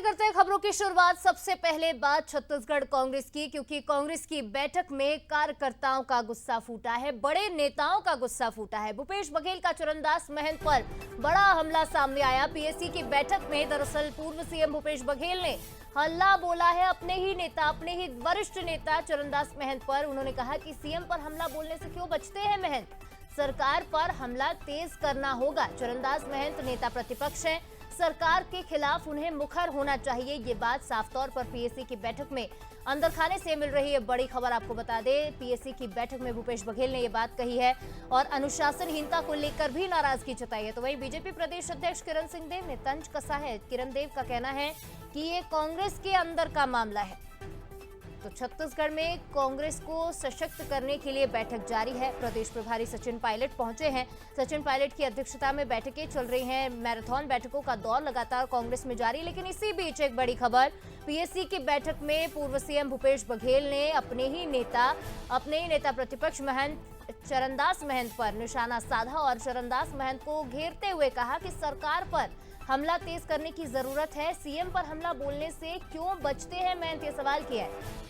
करते हैं खबरों की शुरुआत। सबसे पहले बात छत्तीसगढ़ कांग्रेस की, क्योंकि कांग्रेस की बैठक में कार्यकर्ताओं का गुस्सा फूटा है, बड़े नेताओं का गुस्सा फूटा है। भूपेश बघेल का चरणदास महंत पर बड़ा हमला सामने आया। पीएससी की बैठक में दरअसल पूर्व सीएम भूपेश बघेल ने हल्ला बोला है अपने ही नेता, अपने ही वरिष्ठ नेता चरणदास महंत पर। उन्होंने कहा कि सीएम पर हमला बोलने से क्यों बचते हैं महंत, सरकार पर हमला तेज करना होगा। चरणदास महंत नेता प्रतिपक्ष हैं, सरकार के खिलाफ उन्हें मुखर होना चाहिए। ये बात साफ तौर पर पीएससी की बैठक में अंदर खाने से मिल रही है बड़ी खबर। आपको बता दें, पीएससी की बैठक में भूपेश बघेल ने ये बात कही है और अनुशासनहीनता को लेकर भी नाराजगी जताई है। तो वहीं बीजेपी प्रदेश अध्यक्ष किरण सिंह देव ने तंज कसा है। किरण देव का कहना है कि ये कांग्रेस के अंदर का मामला है। तो छत्तीसगढ़ में कांग्रेस को सशक्त करने के लिए बैठक जारी है। प्रदेश प्रभारी सचिन पायलट पहुंचे हैं। सचिन पायलट की अध्यक्षता में बैठकें चल रही हैं। मैराथन बैठकों का दौर लगातार कांग्रेस में जारी। लेकिन इसी बीच एक बड़ी खबर, पीएससी की बैठक में पूर्व सीएम भूपेश बघेल ने अपने ही नेता प्रतिपक्ष महंत चरणदास महंत पर निशाना साधा और चरणदास महंत को घेरते हुए कहा कि सरकार पर हमला तेज करने की जरूरत है। सीएम पर हमला बोलने से क्यों बचते हैं महंत, ये सवाल किया है।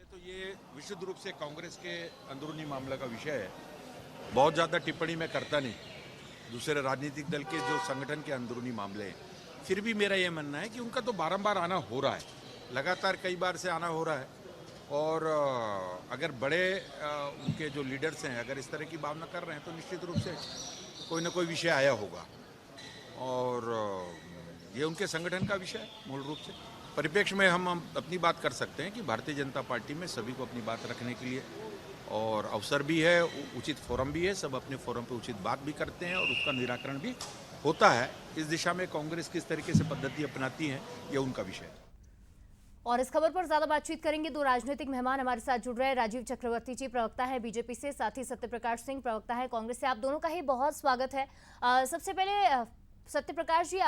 तो ये विशुद्ध रूप से कांग्रेस के अंदरूनी मामला का विषय है। बहुत ज़्यादा टिप्पणी मैं करता नहीं, दूसरे राजनीतिक दल के जो संगठन के अंदरूनी मामले हैं। फिर भी मेरा ये मानना है कि उनका तो बारंबार आना हो रहा है, लगातार कई बार से आना हो रहा है। और अगर बड़े उनके जो लीडर्स हैं अगर इस तरह की भावना कर रहे हैं तो निश्चित रूप से कोई ना कोई विषय आया होगा। और ये उनके संगठन का विषय है मूल रूप से। परिप्रेक्ष्य में हम अपनी बात कर सकते हैं कि भारतीय जनता पार्टी में सभी को अपनी बात रखने के लिए और अवसर भी है, उचित फोरम भी है, सब अपने फोरम पे उचित बात भी करते हैं और उसका निराकरण भी होता है। इस दिशा में कांग्रेस किस तरीके से पद्धति अपनाती है ये उनका विषय है। और इस खबर पर ज्यादा बातचीत करेंगे। दो राजनीतिक मेहमान हमारे साथ जुड़ रहे हैं। राजीव चक्रवर्ती जी प्रवक्ता है बीजेपी से, साथ ही सत्यप्रकाश सिंह प्रवक्ता है कांग्रेस से। आप दोनों का ही बहुत स्वागत है। सबसे पहले सत्यप्रकाश जी,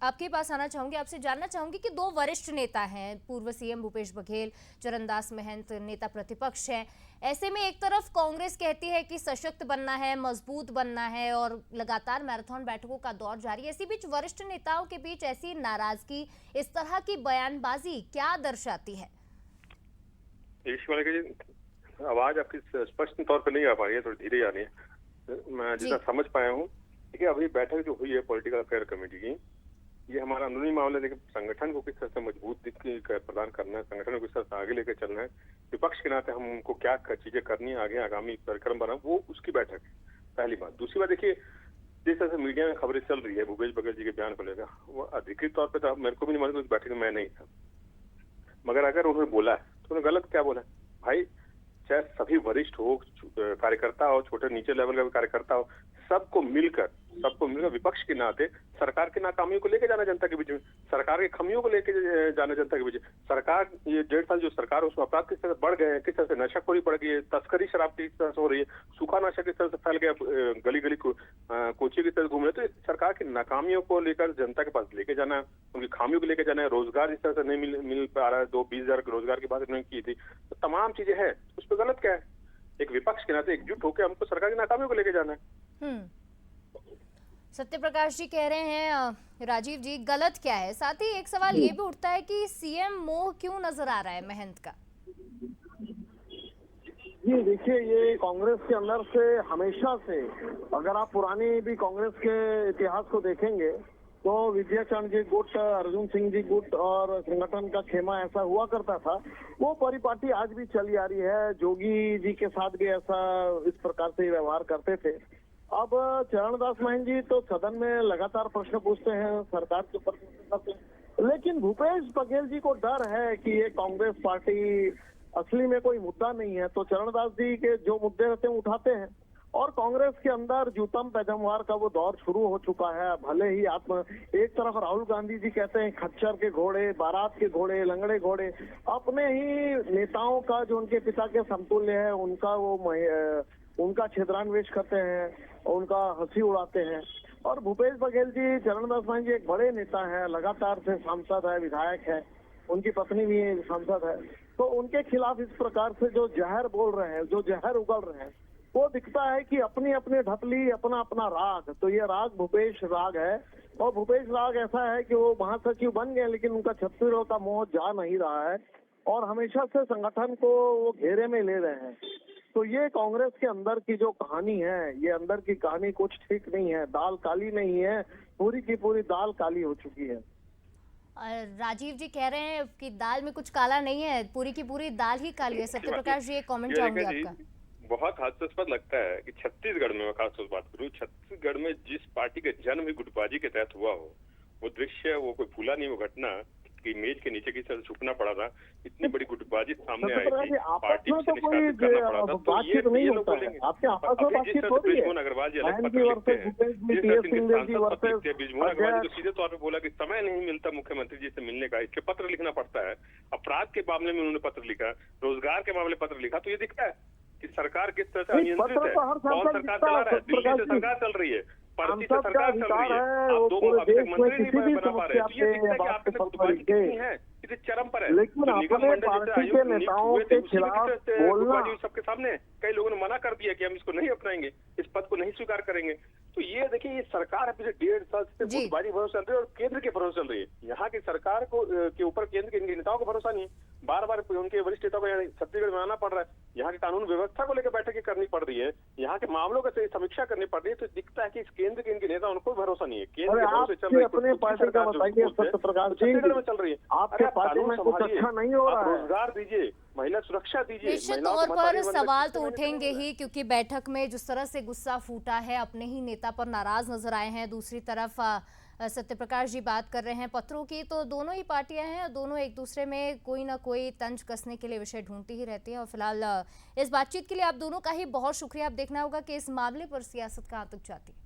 आपके पास आना चाहूंगी, आपसे जानना चाहूंगी कि दो वरिष्ठ नेता हैं, पूर्व सीएम भूपेश बघेल, चरणदास महंत नेता प्रतिपक्ष हैं। ऐसे में एक तरफ कांग्रेस कहती है कि सशक्त बनना है, मजबूत बनना है और लगातार मैराथन बैठकों का दौर जारी है। इसी बीच वरिष्ठ नेताओं के बीच ऐसी नाराजगी, इस तरह की बयानबाजी क्या दर्शाती है? आवाज आपकी स्पष्ट तौर पर नहीं आ पा रही है, थोड़ी धीरे आ रही है। मैं जितना समझ पाया हूँ, देखिए अभी बैठक जो हुई है पॉलिटिकल अफेयर कमेटी की, ये हमारा अंदरूनी मामला है। संगठन को किस तरह से मजबूत प्रदान करना है, संगठन को किस तरह से आगे लेकर चलना है, विपक्ष के नाते हम उनको क्या चीजें करनी है, आगे आगामी कार्यक्रम बना, वो उसकी बैठक है, पहली बात। दूसरी बात, देखिए जिस तरह से मीडिया में खबरें चल रही है भूपेश बघेल जी के बयान को लेकर, वो अधिकृत तौर पर तो मेरे को भी नहीं मालूम, उस बैठक में मैं नहीं था। मगर अगर उन्होंने बोला है तो उन्होंने गलत क्या बोला भाई? चाहे सभी वरिष्ठ हो, कार्यकर्ता हो, छोटे नीचे लेवल का भी कार्यकर्ता हो, सबको मिलकर विपक्ष के नाते सरकार की नाकामियों को लेके जाना जनता के बीच में, सरकार की खामियों को लेके जाना जनता के बीच में। सरकार ये 1.5 साल जो सरकार है उसमें अपराध किस तरह से बढ़ गए हैं, किस तरह से नशाखोरी बढ़ गई है, तस्करी शराब की किस तरह से हो रही है, सूखा नशा किस तरह से फैल गया, गली गली कोची की तरह घूम रहे। तो सरकार की नाकामियों को लेकर जनता के पास लेके जाना, उनकी खामियों को लेके जाना है। रोजगार इस तरह से नहीं मिल पा रहा है, 20,000 रोजगार की बात उन्होंने की थी, तो तमाम चीजें हैं, उस पर गलत क्या है? एक विपक्ष के नाते एकजुट होकर हमको सरकार की नाकामियों को लेके जाना है। सत्यप्रकाश जी कह रहे हैं राजीव जी गलत क्या है। साथ ही एक सवाल ये भी उठता है कि सीएम मोह क्यों नजर आ रहा है महंत का? जी देखिए, ये कांग्रेस के अंदर से हमेशा से, अगर आप पुरानी भी कांग्रेस के इतिहास को देखेंगे तो विजयाचरण जी गुट, अर्जुन सिंह जी गुट और संगठन का खेमा ऐसा हुआ करता था। वो परिपाटी आज भी चली आ रही है। जोगी जी के साथ भी ऐसा इस प्रकार से व्यवहार करते थे। अब चरणदास महंत जी तो सदन में लगातार प्रश्न पूछते हैं, सरकार के ऊपर करते हैं, लेकिन भूपेश बघेल जी को डर है कि ये कांग्रेस पार्टी असली में कोई मुद्दा नहीं है, तो चरणदास जी के जो मुद्दे रहते हैं उठाते हैं। और कांग्रेस के अंदर जूतम पैजमवार का वो दौर शुरू हो चुका है। भले ही एक तरफ राहुल गांधी जी कहते हैं खच्चर के घोड़े, बारात के घोड़े, लंगड़े घोड़े, अपने ही नेताओं का जो उनके पिता के समतुल्य है उनका क्षेत्रान्वेष करते हैं और उनका हंसी उड़ाते हैं। और भूपेश बघेल जी, चरणदास महंत जी एक बड़े नेता हैं, लगातार से सांसद है, विधायक है, उनकी पत्नी भी सांसद है, तो उनके खिलाफ इस प्रकार से जो जहर बोल रहे हैं, जो जहर उगल रहे हैं, वो दिखता है कि अपनी अपनी ढपली, अपना अपना राग। तो ये राग भूपेश राग है, और भूपेश राग ऐसा है कि वो महासचिव बन गए, लेकिन उनका छत्तीसगढ़ का मोह जा नहीं रहा है और हमेशा से संगठन को वो घेरे में ले रहे हैं। तो ये कांग्रेस के अंदर की जो कहानी है, ये अंदर की कहानी कुछ ठीक नहीं है, दाल काली नहीं है, पूरी की पूरी दाल काली हो चुकी है। राजीव जी कह रहे हैं कि दाल में कुछ काला नहीं है, पूरी की पूरी दाल ही काली है। सत्य प्रकाश जी, एक कमेंट चाहूंगी आपका। बहुत हास्यास्पद लगता है कि छत्तीसगढ़ में, मैं खासतौर से बात करूं, छत्तीसगढ़ में जिस पार्टी का जन्म ही गुटबाजी के तहत हुआ हो, वो दृश्य, वो कोई भूला नहीं वो घटना कि मेज के नीचे किसी तरह छुपना पड़ा था, इतनी बड़ी गुटबाजी सामने आई थी, पार्टी से निष्कासित करना पड़ा था। तो ये लोग बोलेंगे बृजमोहन अग्रवाल जी अलग पत्र लिखते हैं, बृजमोहन अग्रवाल जी तो सीधे तौर पर बोला कि समय नहीं मिलता मुख्यमंत्री जी से मिलने का, इसके पत्र लिखना पड़ता है। अपराध के मामले में उन्होंने पत्र लिखा, रोजगार के मामले पत्र लिखा, तो ये दिखता है कि सरकार किस तरह से अनियंत्रित है। कौन सरकार चला रहा है? दिल्ली से सरकार चल रही है, पर्ची से सरकार चल रही है, आप दो अब तक मंत्री नहीं बना पा रहे। तो ये दिखता है कि आपके गुटबाजी कितनी है, कितनी चरम पर है। लेकिन अपने पार्टी के नेताओं के खिलाफ बोलना सबके सामने, कई लोगों ने मना कर दिया कि हम इसको नहीं अपनाएंगे, इस पद को नहीं स्वीकार करेंगे। तो ये देखिए, ये सरकार है पिछले 1.5 साल से गुटबाजी भरोसा चल रही है और केंद्र के भरोसे चल रही है। यहाँ की सरकार को के ऊपर केंद्र के इनके नेताओं को भरोसा नहीं है, बार बार उनके वरिष्ठ नेताओं को छत्तीसगढ़ में आना पड़ रहा है, यहाँ की कानून व्यवस्था को लेकर बैठकें करनी पड़ रही है, यहाँ के मामलों का समीक्षा करनी पड़ रही है। तो दिखता है कि इस केंद्र के इनके नेता, उनको भरोसा नहीं है। केंद्र के भरोसे चल रही है, अपने पार्टी का बताइए सत्य प्रकाश जी, छत्तीसगढ़ में चल रही है, आपके पार्टी में कुछ अच्छा नहीं हो रहा है। रोजगार दीजिए, महिला सुरक्षा दीजिए। निश्चित तौर पर सवाल तो उठेंगे ही, क्योंकि बैठक में जिस तरह से गुस्सा फूटा है, अपने ही नेता पर नाराज नजर आए हैं। दूसरी तरफ सत्य प्रकाश जी बात कर रहे हैं पत्रों की, तो दोनों ही पार्टियां हैं, दोनों एक दूसरे में कोई ना कोई तंज कसने के लिए विषय ढूंढती ही रहती हैं। और फिलहाल इस बातचीत के लिए आप दोनों का ही बहुत शुक्रिया। अब देखना होगा कि इस मामले पर सियासत कहां तक जाती है।